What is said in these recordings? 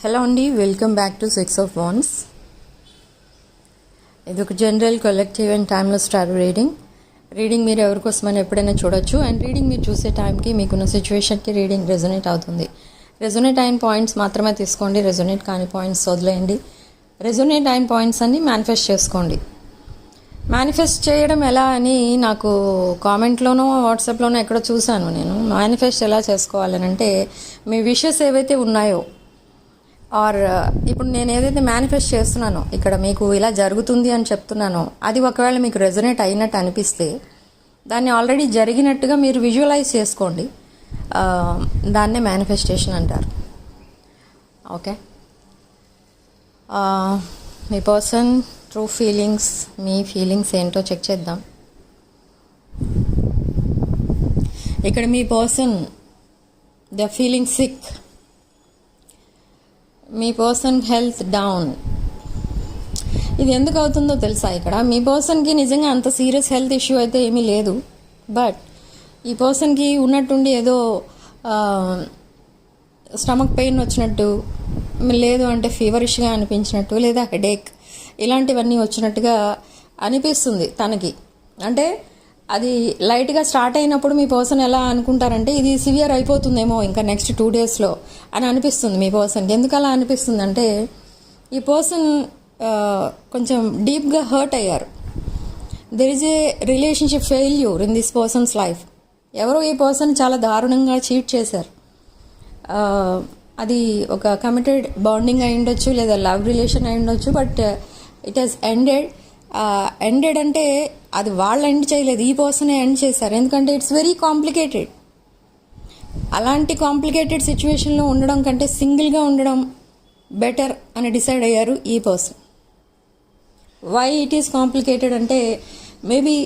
Hello అండి, welcome back to 6 of Wands. ఇది ఒక general collective and timeless tarot reading మీరు ఎవరికోసమని ఎప్పుడైనా చూడొచ్చు. అండ్ రీడింగ్ మీరు చూసే టైంకి మీకున్న సిచ్యువేషన్కి రీడింగ్ రెజొనేట్ అవుతుంది. రెజొనేట్ అయిన పాయింట్స్ మాత్రమే తీసుకోండి, రెజొనేట్ కాని పాయింట్స్ వదిలేయండి. రెజొనేట్ అయిన పాయింట్స్ అన్ని మేనిఫెస్ట్ చేసుకోండి. మేనిఫెస్ట్ చేయడం ఎలా అని నాకు కామెంట్లోనో వాట్సాప్లోనో ఎక్కడో చూశాను. నేను మేనిఫెస్ట్ ఎలా చేసుకోవాలని అంటే, మీ విషెస్ ఏవైతే ఉన్నాయో ఆర్ ఇప్పుడు నేను ఏదైతే మేనిఫెస్ట్ చేస్తున్నానో, ఇక్కడ మీకు ఇలా జరుగుతుంది అని చెప్తున్నానో, అది ఒకవేళ మీకు రెజొనేట్ అయినట్టు అనిపిస్తే దాన్ని ఆల్రెడీ జరిగినట్టుగా మీరు విజువలైజ్ చేసుకోండి. దాన్నే మేనిఫెస్టేషన్ అంటారు. ఓకే, మీ పర్సన్ ట్రూ ఫీలింగ్స్, మీ ఫీలింగ్స్ ఏంటో చెక్ చేద్దాం. ఇక్కడ మీ person they are feeling sick. మీ పర్సన్ హెల్త్ డౌన్. ఇది ఎందుకు అవుతుందో తెలుసా? ఇక్కడ మీ పర్సన్కి నిజంగా అంత సీరియస్ హెల్త్ ఇష్యూ అయితే ఏమీ లేదు, బట్ ఈ పర్సన్కి ఉన్నట్టుండి ఏదో స్టమక్ పెయిన్ వచ్చినట్టు, లేదు అంటే ఫీవరిష్గా అనిపించినట్టు, లేదా హెడేక్, ఇలాంటివన్నీ వచ్చినట్టుగా అనిపిస్తుంది తనకి. అంటే అది లైట్గా స్టార్ట్ అయినప్పుడు మీ పర్సన్ ఎలా అనుకుంటారంటే, ఇది సివియర్ అయిపోతుందేమో ఇంకా నెక్స్ట్ 2 daysలో అని అనిపిస్తుంది మీ పర్సన్కి. ఎందుకు అలా అనిపిస్తుంది అంటే, ఈ పర్సన్ కొంచెం డీప్గా హర్ట్ అయ్యారు. There is a relationship failure in this persons life. ఎవరో ఈ పర్సన్ చాలా దారుణంగా చీట్ చేశారు. అది ఒక కమిటెడ్ బాండింగ్ అయి ఉండొచ్చు, లేదా లవ్ రిలేషన్ అయి ఉండొచ్చు, బట్ ఇట్ హాజ్ ఎండెడ్ అంటే అది వాళ్ళు ఎండ్ చేయలేదు, ఈ పర్సనే ఎండ్ చేశారు. ఎందుకంటే ఇట్స్ వెరీ కాంప్లికేటెడ్. అలాంటి కాంప్లికేటెడ్ సిచ్యువేషన్లో ఉండడం కంటే సింగిల్గా ఉండడం బెటర్ అని డిసైడ్ అయ్యారు ఈ person. Why it is complicated అంటే, మేబీ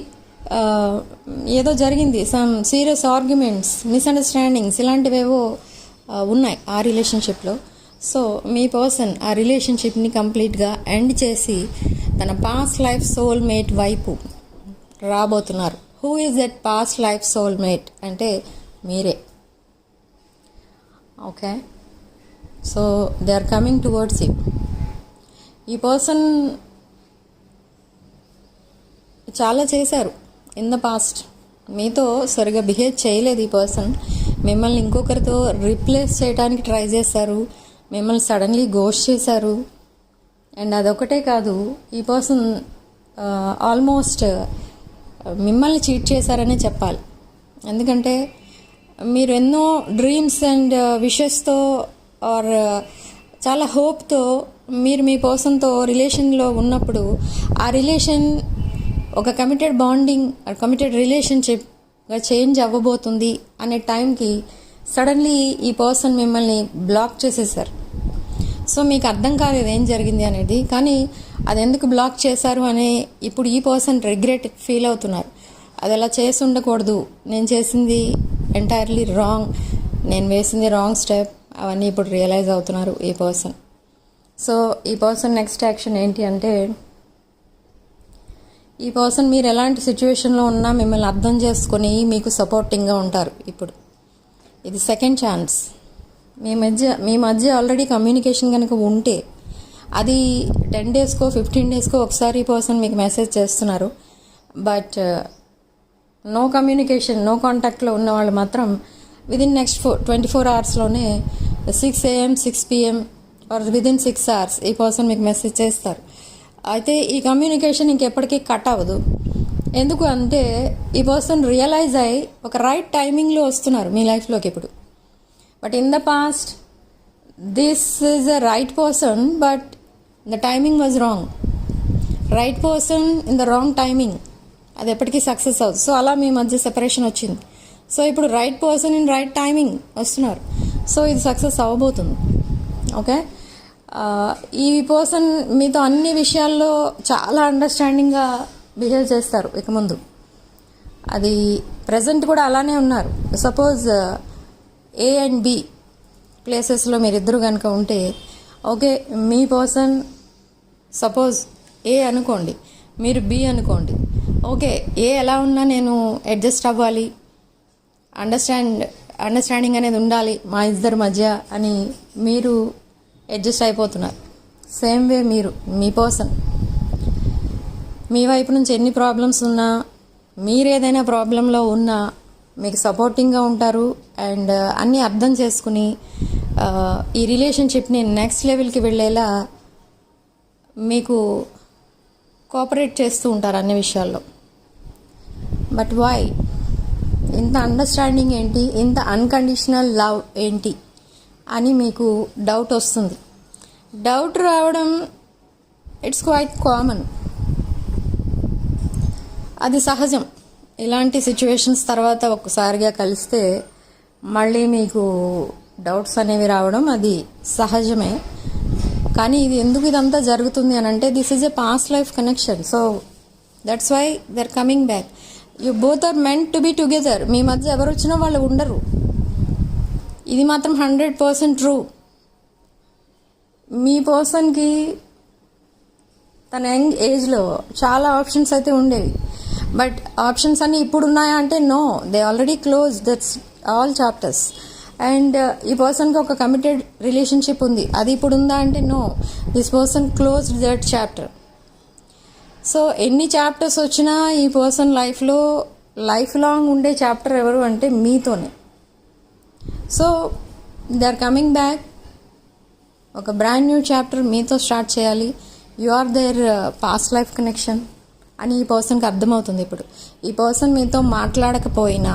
ఏదో జరిగింది, సమ్ సీరియస్ ఆర్గ్యుమెంట్స్, మిస్అండర్స్టాండింగ్స్, ఇలాంటివేవో ఉన్నాయి ఆ రిలేషన్షిప్లో. సో మీ పర్సన్ ఆ రిలేషన్షిప్ని కంప్లీట్గా ఎండ్ చేసి తన పాస్ట్ లైఫ్ సోల్మేట్ వైపు రాబోతున్నారు. Who is that past life soulmate అంటే మీరే. Okay, so they are coming towards you. ఈ పర్సన్ చాలా చేశారు ఇన్ ద పాస్ట్, మీతో సరిగా బిహేవ్ చేయలేదు ఈ పర్సన్. మిమ్మల్ని ఇంకొకరితో రీప్లేస్ చేయడానికి ట్రై చేశారు, మిమ్మల్ని సడన్లీ గోస్ట్ చేశారు. అండ్ అదొకటే కాదు, ఈ పర్సన్ ఆల్మోస్ట్ మిమ్మల్ని చీట్ చేశారనే చెప్పాలి. ఎందుకంటే మీరు ఎన్నో డ్రీమ్స్ అండ్ విషెస్తో ఆర్ చాలా హోప్తో మీరు మీ పర్సన్తో రిలేషన్లో ఉన్నప్పుడు, ఆ రిలేషన్ ఒక కమిటెడ్ బాండింగ్, కమిటెడ్ రిలేషన్షిప్గా చేంజ్ అవ్వబోతుంది అనే టైంకి సడన్లీ ఈ పర్సన్ మిమ్మల్ని బ్లాక్ చేసేసారు. సో మీకు అర్థం కాలేదు ఏం జరిగింది అనేది, కానీ అది ఎందుకు బ్లాక్ చేశారు అనే ఇప్పుడు ఈ పర్సన్ రిగ్రెట్ ఫీల్ అవుతున్నారు. అది అలా చేసి ఉండకూడదు, నేను చేసింది ఎంటైర్లీ రాంగ్, నేను వేసింది రాంగ్ స్టెప్, అవన్నీ ఇప్పుడు రియలైజ్ అవుతున్నారు ఈ పర్సన్. సో ఈ పర్సన్ నెక్స్ట్ యాక్షన్ ఏంటి అంటే, ఈ పర్సన్ మీరు ఎలాంటి సిచ్యువేషన్లో ఉన్నా మిమ్మల్ని అర్థం చేసుకొని మీకు సపోర్టింగ్గా ఉంటారు. ఇప్పుడు ఇది సెకండ్ ఛాన్స్. మీ మధ్య ఆల్రెడీ కమ్యూనికేషన్ కనుక ఉంటే, అది 10 daysకో 15 daysకో ఒకసారి ఈ పర్సన్ మీకు మెసేజ్ చేస్తున్నారు, బట్ నో కమ్యూనికేషన్, నో కాంటాక్ట్లో ఉన్న వాళ్ళు మాత్రం విదిన్ నెక్స్ట్ 24 hours లోనే 6 AM 6 PM or within 6 hours ఈ పర్సన్ మీకు మెసేజ్ చేస్తారు. అయితే ఈ కమ్యూనికేషన్ ఇంకెప్పటికీ కట్ అవ్వదు. ఎందుకు అంటే ఈ పర్సన్ రియలైజ్ అయ్యి ఒక రైట్ టైమింగ్లో వస్తున్నారు మీ లైఫ్లోకి ఇప్పుడు. But in the past this is a right person, but the timing was wrong. Right person in the wrong timing, అది ఎప్పటికీ సక్సెస్ అవుతుంది. సో అలా మీ మధ్య సెపరేషన్ వచ్చింది. సో ఇప్పుడు right person in right timing వస్తున్నారు. సో ఇది సక్సెస్ అవ్వబోతుంది. ఓకే, ఈ పర్సన్ మీతో అన్ని విషయాల్లో చాలా అండర్స్టాండింగ్గా బిహేవ్ చేస్తారు ఇక ముందు. అది ప్రజెంట్ కూడా అలానే ఉన్నారు. సపోజ్ A and B ప్లేసెస్లో మీరిద్దరు కనుక ఉంటే, ఓకే, మీ పర్సన్ సపోజ్ A అనుకోండి, మీరు B అనుకోండి. ఓకే, A ఎలా ఉన్నా నేను అడ్జస్ట్ అవ్వాలి, అండర్స్టాండింగ్ అనేది ఉండాలి మా ఇద్దరి మధ్య అని మీరు అడ్జస్ట్ అయిపోతున్నారు. సేమ్ వే మీరు, మీ పర్సన్ మీ వైపు నుంచి ఎన్ని ప్రాబ్లమ్స్ ఉన్నా, మీరు ఏదైనా ప్రాబ్లంలో ఉన్నా మీకు సపోర్టింగ్గా ఉంటారు. అండ్ అన్నీ అర్థం చేసుకుని ఈ రిలేషన్షిప్ని నెక్స్ట్ లెవెల్కి వెళ్ళేలా మీకు కోఆపరేట్ చేస్తూ ఉంటారు అన్ని విషయాల్లో. బట్ వై ఇంత అండర్స్టాండింగ్ ఏంటి, ఇంత అన్కండిషనల్ లవ్ ఏంటి అని మీకు డౌట్ వస్తుంది. డౌట్ రావడం ఇట్స్ క్వైట్ కామన్, అది సహజం. ఇలాంటి సిచ్యువేషన్స్ తర్వాత ఒక్కసారిగా కలిస్తే మళ్ళీ మీకు డౌట్స్ అనేవి రావడం అది సహజమే. కానీ ఇది ఎందుకు ఇదంతా జరుగుతుంది అని అంటే this is a past life connection. So that's why they are coming back. You both are meant to be together. మీ మధ్య ఎవరు వచ్చినా వాళ్ళు ఉండరు, ఇది మాత్రం 100% ట్రూ. మీ పర్సన్కి తన యంగ్ ఏజ్లో చాలా ఆప్షన్స్ అయితే ఉండేవి. బట్ ఆప్షన్స్ అన్నీ ఇప్పుడు ఉన్నాయా అంటే no, they already close, that's all chapters. And ఈ పర్సన్కి ఒక కమిటెడ్ రిలేషన్షిప్ ఉంది, అది ఇప్పుడు ఉందా అంటే no, this person closed that chapter. So ఎన్ని చాప్టర్స్ వచ్చినా ఈ పర్సన్ లైఫ్లో లైఫ్ లాంగ్ ఉండే చాప్టర్ ఎవరు అంటే మీతోనే. So they are coming back, ఒక బ్రాండ్ న్యూ చాప్టర్ మీతో స్టార్ట్ చేయాలి. You are their past life connection అని ఈ పర్సన్కి అర్థమవుతుంది. ఇప్పుడు ఈ పర్సన్ మీతో మాట్లాడకపోయినా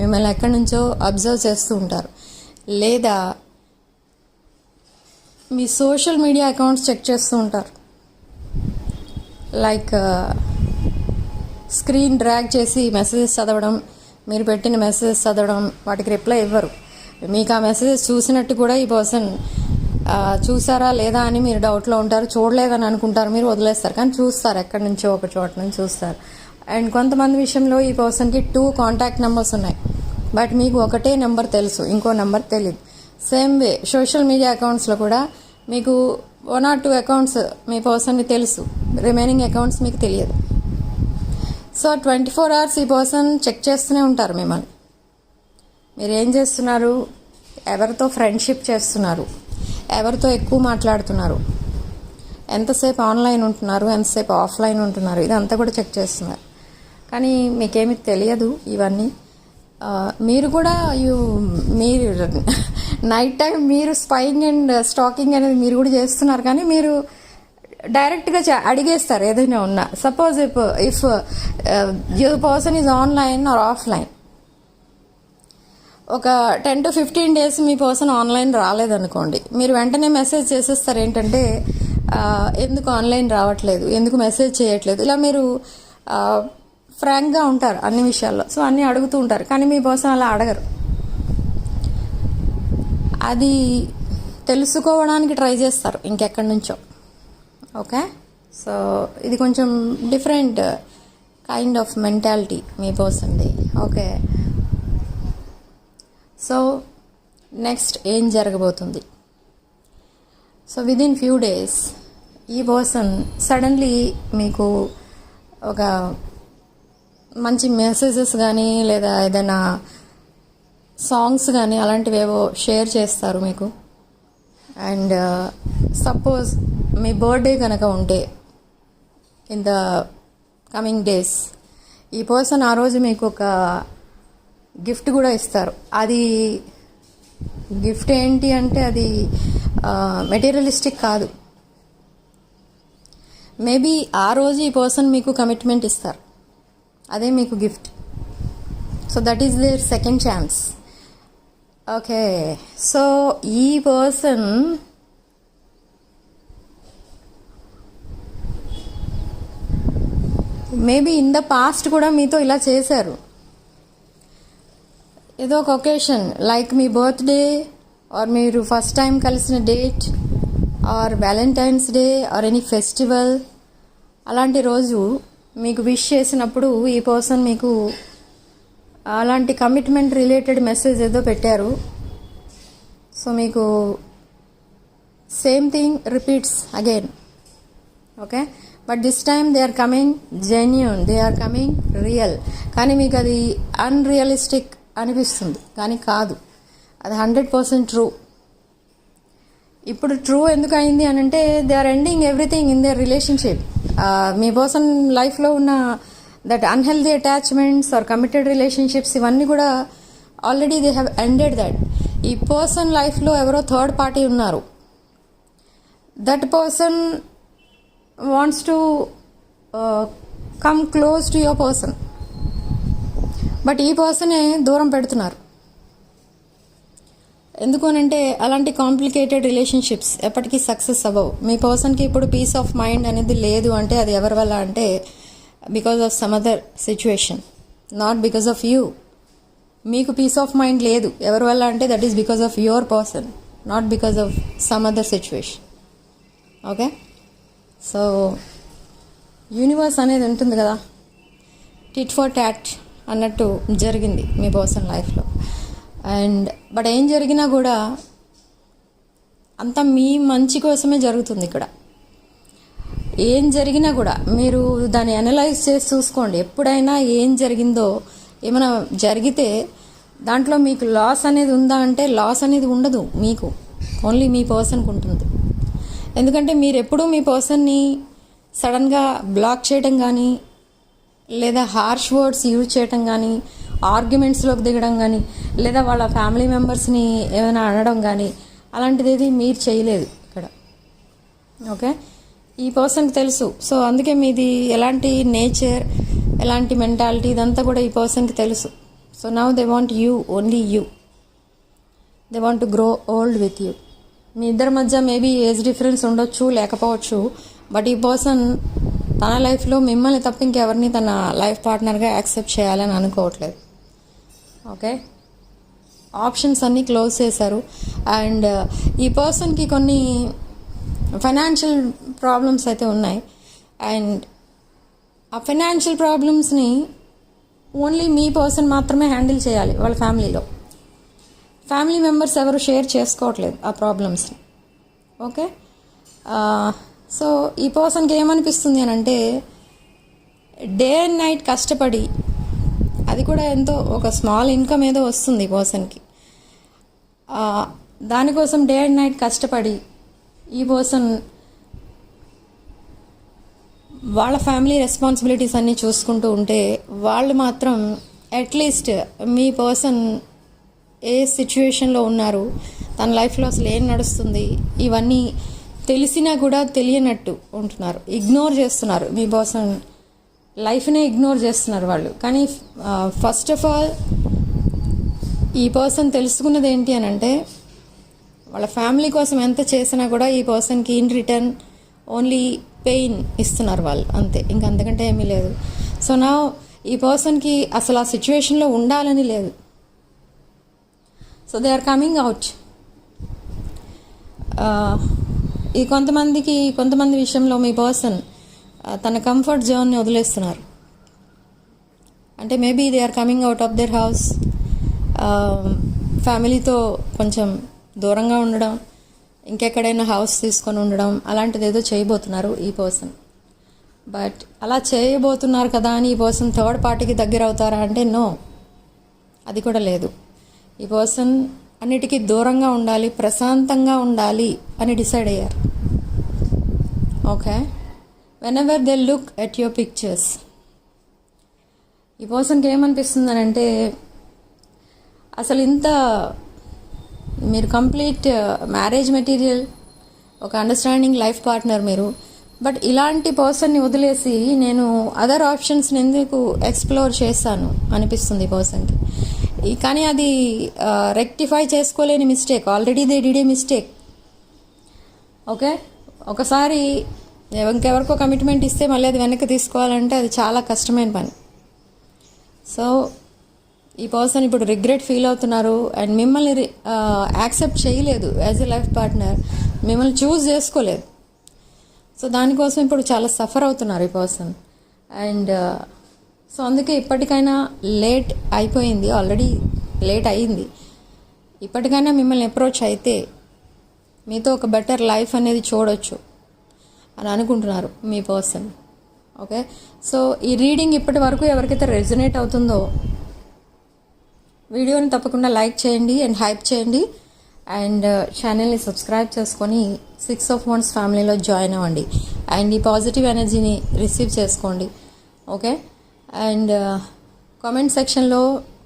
మిమ్మల్ని ఎక్కడి నుంచో అబ్జర్వ్ చేస్తూ ఉంటారు, లేదా మీ సోషల్ మీడియా అకౌంట్స్ చెక్ చేస్తూ ఉంటారు. లైక్ స్క్రీన్ డ్రాగ్ చేసి మెసేజెస్ చదవడం, మీరు పెట్టిన మెసేజెస్ చదవడం, వాటికి రిప్లై ఇవ్వరు. మీకు ఆ మెసేజెస్ చూసినట్టు కూడా ఈ పర్సన్ చూసారా లేదా అని మీరు డౌట్లో ఉంటారు. చూడలేదని అనుకుంటారు, మీరు వదిలేస్తారు, కానీ చూస్తారు, ఎక్కడి నుంచో ఒక చోట నుంచి చూస్తారు. అండ్ కొంతమంది విషయంలో ఈ పర్సన్కి 2 కాంటాక్ట్ నెంబర్స్ ఉన్నాయి, బట్ మీకు ఒకటే నెంబర్ తెలుసు, ఇంకో నెంబర్ తెలియదు. సేమ్ వే సోషల్ మీడియా అకౌంట్స్లో కూడా మీకు 1 or 2 అకౌంట్స్ మీ పర్సన్కి తెలుసు, రిమైనింగ్ అకౌంట్స్ మీకు తెలియదు. సో 24 hours ఈ పర్సన్ చెక్ చేస్తూనే ఉంటారు మిమ్మల్ని. మీరు ఏం చేస్తున్నారు, ఎవరితో ఫ్రెండ్షిప్ చేస్తున్నారు, ఎవరితో ఎక్కువ మాట్లాడుతున్నారు, ఎంతసేపు ఆన్లైన్ ఉంటున్నారు, ఎంతసేపు ఆఫ్లైన్ ఉంటున్నారు, ఇదంతా కూడా చెక్ చేస్తున్నారు. కానీ మీకేమీ తెలియదు ఇవన్నీ. మీరు కూడా మీరు నైట్ టైం మీరు స్పైయింగ్ అండ్ స్టాకింగ్ అనేది మీరు కూడా చేస్తున్నారు, కానీ మీరు డైరెక్ట్గా అడిగేస్తారు ఏదైనా ఉన్నా. Suppose if your person is online or offline, ఒక 10 to 15 days మీ పర్సన్ ఆన్లైన్ రాలేదనుకోండి, మీరు వెంటనే మెసేజ్ చేసేస్తారు ఏంటంటే ఎందుకు ఆన్లైన్ రావట్లేదు, ఎందుకు మెసేజ్ చేయట్లేదు, ఇలా మీరు ఫ్రాంక్గా ఉంటారు అన్ని విషయాల్లో. సో అన్నీ అడుగుతూ ఉంటారు, కానీ మీ పర్సన్ అలా అడగరు. అది తెలుసుకోవడానికి ట్రై చేస్తారు ఇంకెక్కడి నుంచో. ఓకే, సో ఇది కొంచెం డిఫరెంట్ కైండ్ ఆఫ్ మెంటాలిటీ మీ పర్సన్ది. ఓకే, సో నెక్స్ట్ ఏం జరగబోతుంది? సో విదిన్ ఫ్యూ డేస్ ఈ పర్సన్ సడన్లీ మీకు ఒక మంచి మెసేజెస్ కానీ లేదా ఏదైనా సాంగ్స్ కానీ అలాంటివేవో షేర్ చేస్తారు మీకు. అండ్ సపోజ్ మీ బర్త్డే కనుక ఉంటే ఇన్ ద కమింగ్ డేస్ ఈ పర్సన్ ఆ రోజు మీకు ఒక గిఫ్ట్ కూడా ఇస్తారు. అది గిఫ్ట్ ఏంటి అంటే అది మెటీరియలిస్టిక్ కాదు. మేబీ ఆ రోజు ఈ పర్సన్ మీకు కమిట్మెంట్ ఇస్తారు, అదే మీకు gift. So that is their second chance. Okay, so ఈ person maybe in the past కూడా మీతో ఇలా చేశారు. ఏదో ఒక ఒకేషన్ లైక్ మీ బర్త్డే ఆర్ మీరు ఫస్ట్ టైం కలిసిన date or Valentine's day or any festival, అలాంటి రోజు మీకు విష్ చేసినప్పుడు ఈ పర్సన్ మీకు అలాంటి కమిట్మెంట్ రిలేటెడ్ మెసేజ్ ఏదో పెట్టారు. సో మీకు same thing repeats again. Okay, but this time they are coming genuine, they are coming real. కానీ మీకు అది అన్రియలిస్టిక్ అనిపిస్తుంది, కానీ కాదు, అది 100% ట్రూ. ఇప్పుడు ట్రూ ఎందుకు అయింది అని అంటే they are ending everything in their relationship. మీ పర్సన్ లైఫ్లో ఉన్న that unhealthy attachments or committed relationships ఇవన్నీ కూడా already they have ended that. ఈ పర్సన్ లైఫ్లో ఎవరో థర్డ్ పార్టీ ఉన్నారు. That person wants to come close to your person, but ఈ పర్సనే దూరం పెడుతున్నారు. ఎందుకు అనంటే అలాంటి కాంప్లికేటెడ్ రిలేషన్షిప్స్ ఎప్పటికీ సక్సెస్ అవ్వవు. మీ పర్సన్కి ఇప్పుడు పీస్ ఆఫ్ మైండ్ అనేది లేదు అంటే అది ఎవరి వల్ల అంటే because of some other situation, not because of you. మీకు పీస్ ఆఫ్ మైండ్ లేదు ఎవరి వల్ల అంటే that is because of your person, not because of some other situation. Okay, so universe అనేది ఉంటుంది కదా, టిట్ ఫర్ టాట్ అన్నట్టు జరిగింది మీ పర్సన్ లైఫ్లో. అండ్ బట్ ఏం జరిగినా కూడా అంతా మీ మంచి కోసమే జరుగుతుంది. ఇక్కడ ఏం జరిగినా కూడా మీరు దాన్ని అనలైజ్ చేసి చూసుకోండి. ఎప్పుడైనా ఏం జరిగిందో ఏమైనా జరిగితే దాంట్లో మీకు లాస్ అనేది ఉందా అంటే లాస్ అనేది ఉండదు మీకు, ఓన్లీ మీ పర్సన్కి ఉంటుంది. ఎందుకంటే మీరు ఎప్పుడూ మీ పర్సన్ని సడన్గా బ్లాక్ చేయడం కానీ లేదా హార్ష్ వర్డ్స్ యూజ్ చేయడం కానీ ఆర్గ్యుమెంట్స్లోకి దిగడం కానీ లేదా వాళ్ళ ఫ్యామిలీ మెంబర్స్ని ఏమైనా అనడం కానీ అలాంటిది ఏది మీరు చేయలేదు ఇక్కడ. ఓకే, ఈ పర్సన్కి తెలుసు. సో అందుకే మీది ఎలాంటి నేచర్, ఎలాంటి మెంటాలిటీ ఇదంతా కూడా ఈ పర్సన్కి తెలుసు. So now they want you, only you. They want to grow old with you. మీ ఇద్దరి మధ్య మేబీ ఏజ్ డిఫరెన్స్ ఉండొచ్చు, లేకపోవచ్చు. బట్ ఈ పర్సన్ తన లైఫ్లో మిమ్మల్ని తప్ప ఇంకెవరిని తన లైఫ్ పార్ట్నర్గా యాక్సెప్ట్ చేయాలని అనుకోవట్లేదు. ఓకే, ఆప్షన్స్ అన్నీ క్లోజ్ చేశారు. అండ్ ఈ పర్సన్కి కొన్ని ఫైనాన్షియల్ ప్రాబ్లమ్స్ అయితే ఉన్నాయి. అండ్ ఆ ఫైనాన్షియల్ ప్రాబ్లమ్స్ని ఓన్లీ మీ పర్సన్ మాత్రమే హ్యాండిల్ చేయాలి. వాళ్ళ ఫ్యామిలీ మెంబర్స్ ఎవరు షేర్ చేసుకోవట్లేదు ఆ ప్రాబ్లమ్స్ని. ఓకే, సో ఈ పర్సన్కి ఏమనిపిస్తుంది అని అంటే డే అండ్ నైట్ కష్టపడి, అది కూడా ఎంతో ఒక స్మాల్ ఇన్కమ్ ఏదో వస్తుంది ఈ పర్సన్కి, దానికోసం డే అండ్ నైట్ కష్టపడి ఈ పర్సన్ వాళ్ళ ఫ్యామిలీ రెస్పాన్సిబిలిటీస్ అన్నీ చూసుకుంటూ ఉంటే వాళ్ళు మాత్రం అట్లీస్ట్ మీ పర్సన్ ఏ సిచ్యువేషన్లో ఉన్నారు, తన లైఫ్లో అసలు ఏం నడుస్తుంది ఇవన్నీ తెలిసినా కూడా తెలియనట్టు ఉంటున్నారు. ఇగ్నోర్ చేస్తున్నారు మీ పర్సన్ లైఫ్నే ఇగ్నోర్ చేస్తున్నారు వాళ్ళు. కానీ ఫస్ట్ ఆఫ్ ఆల్ ఈ పర్సన్ తెలుసుకున్నది ఏంటి అని అంటే వాళ్ళ ఫ్యామిలీ కోసం ఎంత చేసినా కూడా ఈ పర్సన్కి ఇన్ రిటర్న్ ఓన్లీ పెయిన్ ఇస్తున్నారు వాళ్ళు, అంతే, ఇంకా అంతకంటే ఏమీ లేదు. సో నా ఈ పర్సన్కి అసలు ఆ సిచ్యువేషన్లో ఉండాలని లేదు. So they are coming out. ఈ కొంతమంది విషయంలో మీ పర్సన్ తన కంఫర్ట్ జోన్ని వదిలేస్తున్నారు. అంటే maybe they are coming out of their house, ఫ్యామిలీతో కొంచెం దూరంగా ఉండడం, ఇంకెక్కడైనా హౌస్ తీసుకొని ఉండడం, అలాంటిది ఏదో చేయబోతున్నారు ఈ పర్సన్. బట్ అలా చేయబోతున్నారు కదా అని ఈ పర్సన్ థర్డ్ పార్టీకి దగ్గర అవుతారా అంటే నో, అది కూడా లేదు. ఈ పర్సన్ అన్నిటికీ దూరంగా ఉండాలి, ప్రశాంతంగా ఉండాలి అని డిసైడ్ అయ్యారు. Okay, whenever they look at your pictures, ఈ పర్సన్కి ఏమనిపిస్తుంది అంటే అసలు ఇంత మీరు కంప్లీట్ మ్యారేజ్ మెటీరియల్, ఒక అండర్స్టాండింగ్ లైఫ్ పార్ట్నర్ మీరు, బట్ ఇలాంటి పర్సన్ని వదిలేసి నేను అదర్ ఆప్షన్స్ని ఎందుకు ఎక్స్ప్లోర్ చేస్తాను అనిపిస్తుంది ఈ పర్సన్కి. కానీ అది రెక్టిఫై చేసుకోలేని mistake, already they did a mistake. Okay, ఒకసారి ఇంకెవరికో కమిట్మెంట్ ఇస్తే మళ్ళీ అది వెనక్కి తీసుకోవాలంటే అది చాలా కష్టమైన పని. సో ఈ పర్సన్ ఇప్పుడు రిగ్రెట్ ఫీల్ అవుతున్నారు అండ్ మిమ్మల్ని యాక్సెప్ట్ చేయలేదు యాజ్ ఎ లైఫ్ పార్ట్నర్, మిమ్మల్ని చూస్ చేసుకోలేదు. సో దానికోసం ఇప్పుడు చాలా సఫర్ అవుతున్నారు ఈ పర్సన్. అండ్ సో అందుకే ఇప్పటికైనా లేట్ అయిపోయింది, ఆల్రెడీ లేట్ అయ్యింది. ఇప్పటికైనా మిమ్మల్ని అప్రోచ్ అయితే మీతో ఒక బెటర్ లైఫ్ అనేది చూడొచ్చు అని అనుకుంటున్నారు మీ పర్సన్. ఓకే, సో ఈ రీడింగ్ ఇప్పటి వరకు ఎవరికైతే రెజొనేట్ అవుతుందో వీడియోని తప్పకుండా లైక్ చేయండి అండ్ హైప్ చేయండి. అండ్ ఛానల్ని సబ్స్క్రైబ్ చేసుకొని 6 of Wands ఫ్యామిలీలో జాయిన్ అవ్వండి అండ్ ఈ పాజిటివ్ ఎనర్జీని రిసీవ్ చేసుకోండి. ఓకే, అండ్ కామెంట్ సెక్షన్లో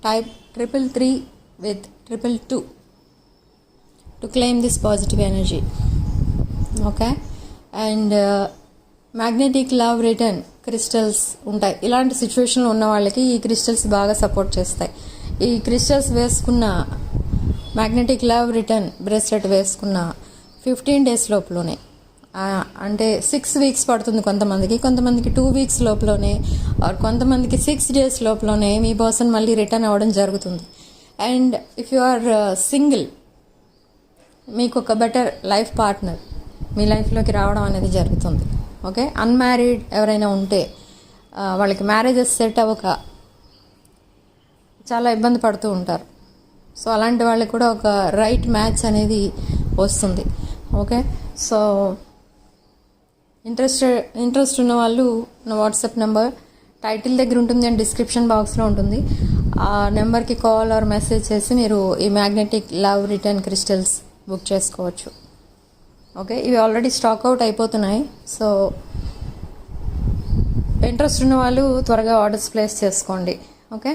type 333 with 222 to claim this positive energy. Okay, and magnetic love return crystals ఉంటాయి. ఇలాంటి సిచ్యువేషన్లో ఉన్న వాళ్ళకి ఈ క్రిస్టల్స్ బాగా సపోర్ట్ చేస్తాయి. ఈ క్రిస్టల్స్ వేసుకున్న మ్యాగ్నెటిక్ లవ్ రిటర్న్ బ్రేస్లెట్ వేసుకున్న 15 days లోపలనే, అంటే 6 weeks పడుతుంది కొంతమందికి 2 weeks లోపలనే, ఆర్ కొంతమందికి 6 days లోపలనే మీ పర్సన్ మళ్ళీ రిటర్న్ అవ్వడం జరుగుతుంది. And if you are single, మీకు ఒక బెటర్ లైఫ్ పార్ట్నర్ మీ లైఫ్లోకి రావడం అనేది జరుగుతుంది. ఓకే, అన్మ్యారీడ్ ఎవరైనా ఉంటే వాళ్ళకి మ్యారేజెస్ సెట్ అవ్వక చాలా ఇబ్బంది పడుతూ ఉంటారు. సో అలాంటి వాళ్ళకి కూడా ఒక రైట్ మ్యాచ్ అనేది వస్తుంది. ఓకే, సో ఇంట్రెస్ట్ ఉన్న వాళ్ళు నా వాట్సాప్ నెంబర్ టైటిల్ దగ్గర ఉంటుంది అండ్ డిస్క్రిప్షన్ బాక్స్లో ఉంటుంది. ఆ నెంబర్కి కాల్ ఆర్ మెసేజ్ చేసి మీరు ఈ magnetic love return crystals book చేసుకోవచ్చు. ఓకే, ఇవి ఆల్రెడీ స్టాక్ అవుట్ అయిపోతున్నాయి. సో ఇంట్రెస్ట్ ఉన్న వాళ్ళు త్వరగా ఆర్డర్స్ ప్లేస్ చేసుకోండి. Okay,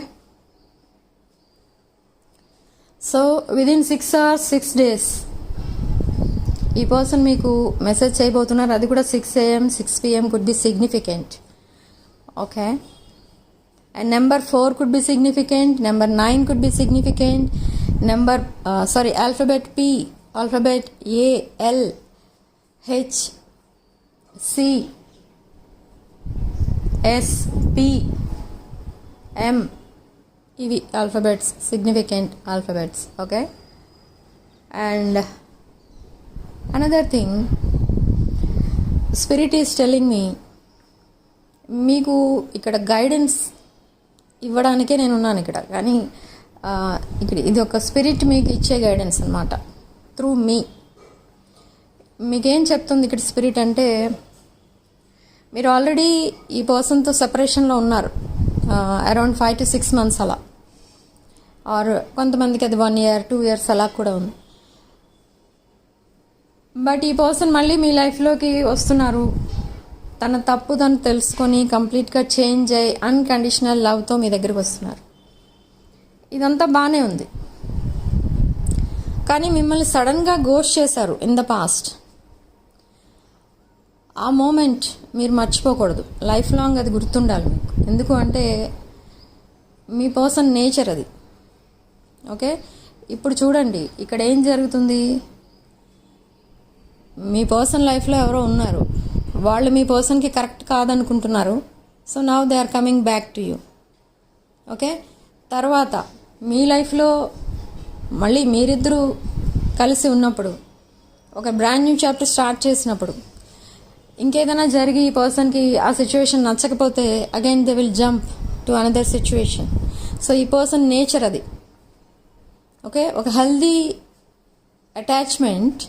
so within 6 hours 6 days ఈ పర్సన్ మీకు మెసేజ్ చేయబోతున్నారు. అది కూడా 6 AM 6 PM could be significant. Okay, and number 4 could be significant, number 9 could be significant, alphabet P, alphabet A, L, H, C, S, P, M, ఇవి alphabets, significant alphabets. Okay, and another thing, spirit is telling me, మీకు ఇక్కడ guidance ఇవ్వడానికే నేను ఉన్నాను ఇక్కడ, కానీ ఇక్కడ ఇది ఒక స్పిరిట్ మీకు ఇచ్చే గైడెన్స్ అనమాట త్రూ మీ. మీకేం చెప్తుంది ఇక్కడ స్పిరిట్ అంటే, మీరు ఆల్రెడీ ఈ పర్సన్తో సెపరేషన్లో ఉన్నారు అరౌండ్ 5 to 6 months అలా, ఆర్ కొంతమందికి అది 1 year 2 years అలా కూడా ఉంది. బట్ ఈ పర్సన్ మళ్ళీ మీ లైఫ్లోకి వస్తున్నారు. తన తప్పు తను తెలుసుకొని కంప్లీట్గా చేంజ్ అయ్యి అన్కండిషనల్ లవ్తో మీ దగ్గరికి వస్తున్నారు. ఇదంతా బాగానే ఉంది, కానీ మిమ్మల్ని సడన్గా గోస్ట్ చేశారు ఇన్ ద పాస్ట్. ఆ మూమెంట్ మీరు మర్చిపోకూడదు, లైఫ్ లాంగ్ అది గుర్తుండాలి మీకు. ఎందుకు అంటే మీ పర్సన్ నేచర్ అది. ఓకే, ఇప్పుడు చూడండి ఇక్కడ ఏం జరుగుతుంది. మీ పర్సన్ లైఫ్లో ఎవరో ఉన్నారు, వాళ్ళు మీ పర్సన్కి కరెక్ట్ కాదనుకుంటున్నారు. So now they are coming back to you. Okay, తర్వాత మీ లైఫ్లో మళ్ళీ మీరిద్దరూ కలిసి ఉన్నప్పుడు, ఒక బ్రాండ్ న్యూ చాప్టర్ స్టార్ట్ చేసినప్పుడు, ఇంకేదైనా జరిగి ఈ పర్సన్కి ఆ సిచ్యువేషన్ నచ్చకపోతే again they will jump to another situation. So ఈ పర్సన్ నేచర్ అది. ఓకే, ఒక హెల్దీ అటాచ్మెంట్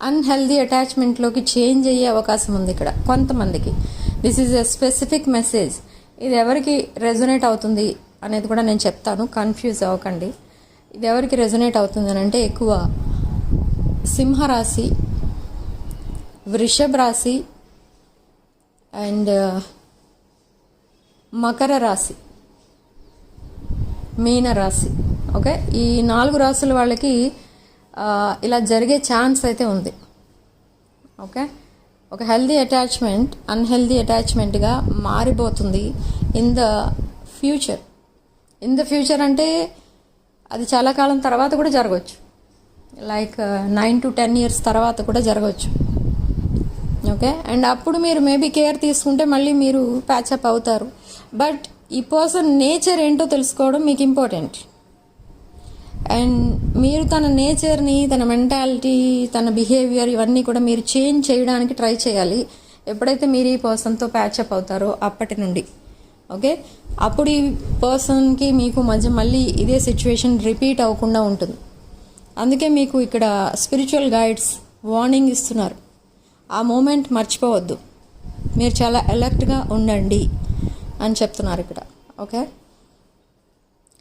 అన్హెల్దీ అటాచ్మెంట్లోకి చేంజ్ అయ్యే అవకాశం ఉంది ఇక్కడ కొంతమందికి. This is a specific message. ఇది ఎవరికి రెజొనేట్ అవుతుంది అనేది కూడా నేను చెప్తాను, కన్ఫ్యూజ్ అవ్వకండి. ఇది ఎవరికి రెజొనేట్ అవుతుంది అని అంటే, ఎక్కువ సింహరాశి, వృషభ రాశి అండ్ మకర రాశి, మీన రాశి. ఓకే, ఈ 4 రాశుల వాళ్ళకి ఇలా జరిగే ఛాన్స్ అయితే ఉంది. ఓకే, ఒక హెల్దీ అటాచ్మెంట్ అన్హెల్దీ అటాచ్మెంట్గా మారిపోతుంది ఇన్ ద ఫ్యూచర్. అంటే అది చాలా కాలం తర్వాత కూడా జరగవచ్చు, లైక్ 9 to 10 years తర్వాత కూడా జరగవచ్చు. ఓకే, అండ్ అప్పుడు మీరు మేబీ కేర్ తీసుకుంటే మళ్ళీ మీరు ప్యాచప్ అవుతారు. బట్ ఈ పర్సన్ నేచర్ ఏంటో తెలుసుకోవడం మీకు ఇంపార్టెంట్. అండ్ మీరు తన నేచర్ని, తన మెంటాలిటీ, తన బిహేవియర్ ఇవన్నీ కూడా మీరు చేంజ్ చేయడానికి ట్రై చేయాలి ఎప్పుడైతే మీరు ఈ పర్సన్తో ప్యాచప్ అవుతారో అప్పటి నుండి. ఓకే, అప్పుడు ఈ పర్సన్కి మీకు మధ్య మళ్ళీ ఇదే సిచ్యువేషన్ రిపీట్ అవ్వకుండా ఉంటుంది. అందుకే మీకు ఇక్కడ స్పిరిచువల్ గైడ్స్ వార్నింగ్ ఇస్తున్నారు, ఆ మూమెంట్ మర్చిపోవద్దు, మీరు చాలా అలర్ట్గా ఉండండి అని చెప్తున్నారు ఇక్కడ. ఓకే,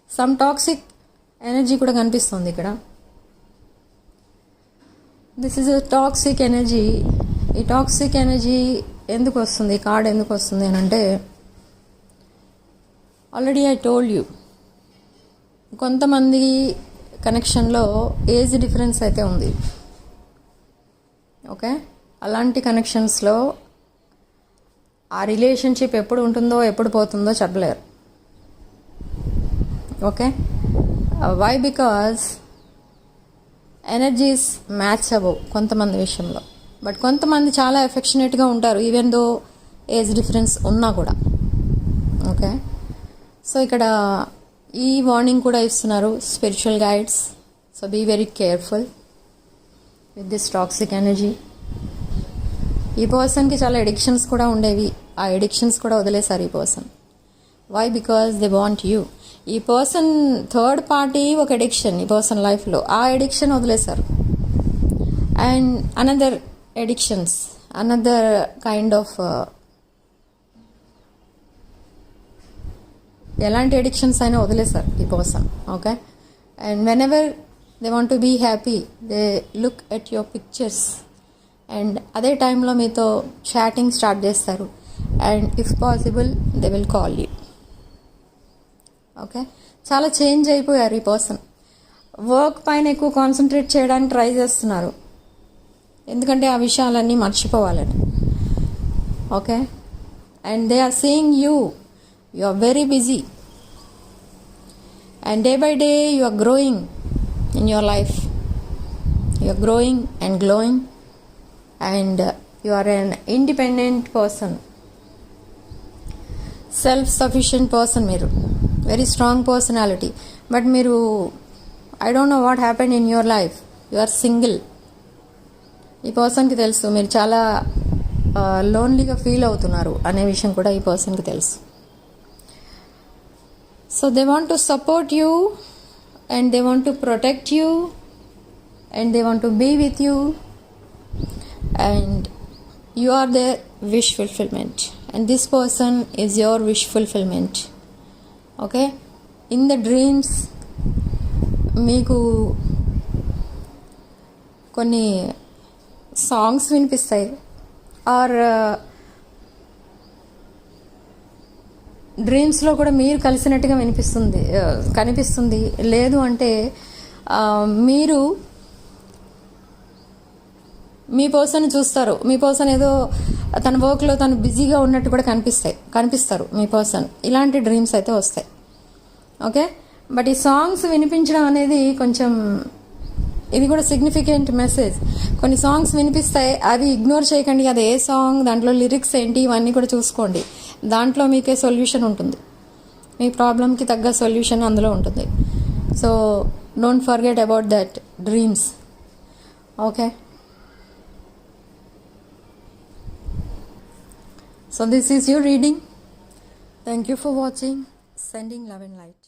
సమ్ టాక్సిక్ ఎనర్జీ కూడా కనిపిస్తుంది ఇక్కడ. This is a toxic energy. ఈ టాక్సిక్ ఎనర్జీ ఎందుకు వస్తుంది, కార్డ్ ఎందుకు వస్తుంది అని అంటే, ఆల్రెడీ ఐ టోల్డ్ యూ, కొంతమంది కనెక్షన్లో ఏజ్ డిఫరెన్స్ అయితే ఉంది. ఓకే, అలాంటి కనెక్షన్స్లో ఆ రిలేషన్షిప్ ఎప్పుడు ఉంటుందో ఎప్పుడు పోతుందో చెప్పలేరు. Okay, why? Because energies match అవ్వవు కొంతమంది విషయంలో. బట్ కొంతమంది చాలా ఎఫెక్షనేట్గా ఉంటారు ఈవెన్ దో ఏజ్ డిఫరెన్స్ ఉన్నా కూడా. ఓకే, సో ఇక్కడ ఈ వార్నింగ్ కూడా ఇస్తున్నారు spiritual guides. So be very careful with this toxic energy. ఈ పర్సన్కి చాలా ఎడిక్షన్స్ కూడా ఉండేవి, ఆ ఎడిక్షన్స్ కూడా వదిలేశారు ఈ person. Why? Because they want you. ఈ పర్సన్ థర్డ్ పార్టీ ఒక ఎడిక్షన్ ఈ పర్సన్ లైఫ్లో, ఆ ఎడిక్షన్ వదిలేశారు. And another addictions, another kind of ఎలాంటి ఎడిక్షన్స్ అయినా వదిలేశారు ఈ person. Okay, and whenever they want to be happy they look at your pictures and అదే టైంలో మీతో చాటింగ్ స్టార్ట్ చేస్తారు. And if possible they will call you. Okay, చాలా change అయిపోయారు ఈ పర్సన్. వర్క్ పైన ఎక్కువ కాన్సన్ట్రేట్ చేయడానికి ట్రై చేస్తున్నారు, ఎందుకంటే ఆ విషయాలన్నీ మర్చిపోవాలని. Okay, and they are seeing you are very busy and day by day you are growing in your life. You are growing and glowing and you are an independent person, self sufficient person. మీరు very strong personality. But మీరు I don't know what happened in your life. You are single. ఈ పర్సన్కి తెలుసు మీరు చాలా లోన్లీగా feel అవుతున్నారు అనే విషయం కూడా ఈ పర్సన్కి తెలుసు. So they want to support you and they want to protect you and they want to be with you and you are their wish fulfillment and this person is your wish fulfillment. Okay, in the dreams మీకు కొన్ని songs వినిపిస్తాయి are డ్రీమ్స్లో కూడా మీరు కలిసినట్టుగా కనిపిస్తుంది. లేదు అంటే మీరు మీ person చూస్తారు. మీ person ఏదో తన వర్క్లో తను బిజీగా ఉన్నట్టు కూడా కనిపిస్తారు మీ పర్సన్. ఇలాంటి డ్రీమ్స్ అయితే వస్తాయి. ఓకే, బట్ ఈ సాంగ్స్ వినిపించడం అనేది కొంచెం, ఇది కూడా సిగ్నిఫికెంట్ మెసేజ్. కొన్ని సాంగ్స్ వినిపిస్తాయి, అవి ఇగ్నోర్ చేయకండి. అది ఏ సాంగ్, దాంట్లో లిరిక్స్ ఏంటి, ఇవన్నీ కూడా చూసుకోండి. దాంట్లో మీకే సొల్యూషన్ ఉంటుంది, మీ ప్రాబ్లంకి తగ్గ సొల్యూషన్ అందులో ఉంటుంది. So don't forget about that dreams. Okay, so this is your reading. Thank you for watching. Sending love and light.